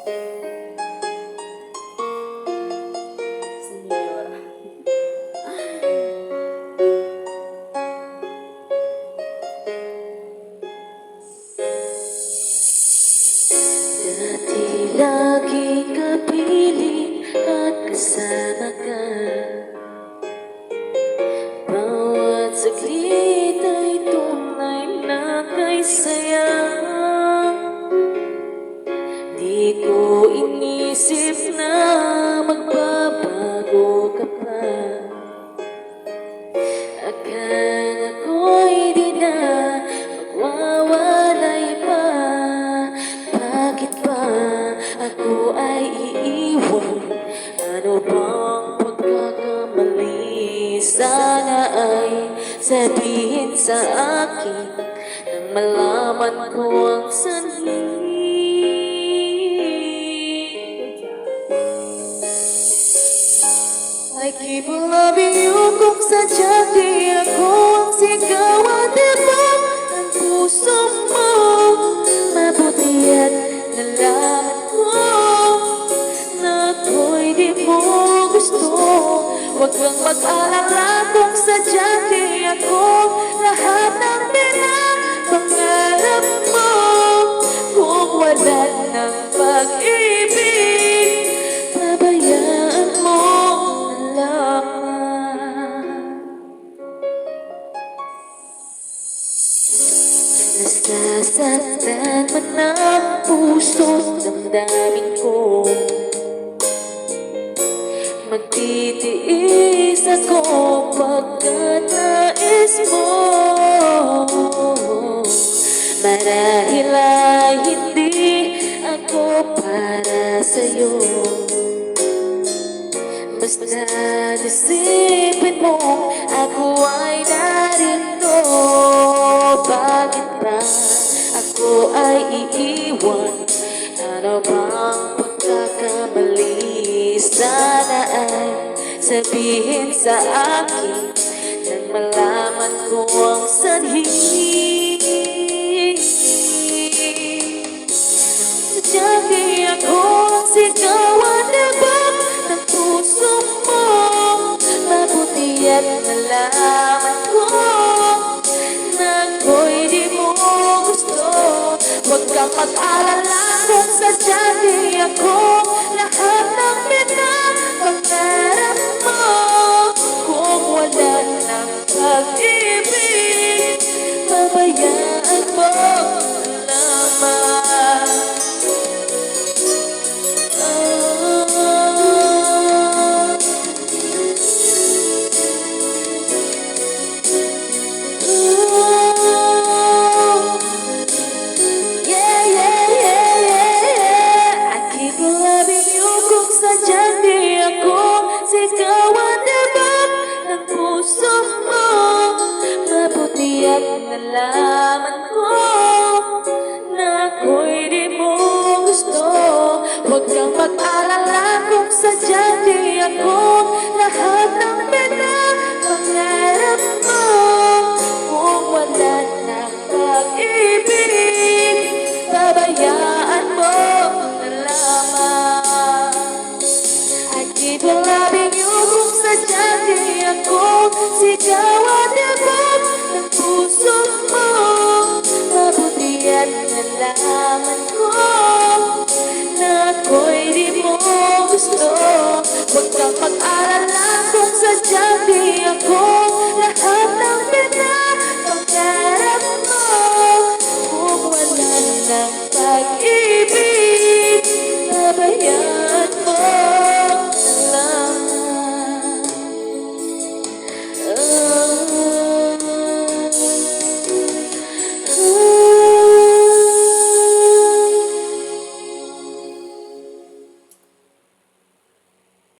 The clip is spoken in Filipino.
Dati laging kapiling at kasama ka. Bawat saglit ay tunay na kay saya. Di ko inisip na magbabago ka pa. Akala ko'y di na magwawalay pa. Bakit ba ako ay iiwan? Ano bang pagkakamali? Sana ay sabihin sa akin nang malaman ko ang sanhi. I keep on loving you kung sadyang di ako ang sigawan, diba? Ang puso mo mabuti at nalaman ko na ako'y di mo gusto. Huwag kang mag-alala kung sadyang di ako lahat ng pinapangarap mo. Kung wala ng pag-ibig, pabayaan mo na lamang. Nasasaktan man ang puso't damdamin ko. Magtitiis ako pagkat nais mo. Marahil ay hindi ako para sa'yo. Basta isipin mo ako ay narito. Bakit ba ako ay iiwan? Ano bang pagkakamali? Sana ay sabihin sa akin nang malaman ko ang sanhi. Sadyang di ako ang sigawan, diba? Ng puso mo mabuti at nalaman ko na ako'y di mo gusto. Huwag kang mag-alala kung sadyang di ako lahat ng pinapangarap mo. Kung wala ng pag-ibig, pabayaan mo lamang. Sadyang di ako sigawan, diba? Ng puso mo mabuti at nalaman ko na ako'y di mo gusto. Huwag kang mag-alala kung sadyang di ako lahat ng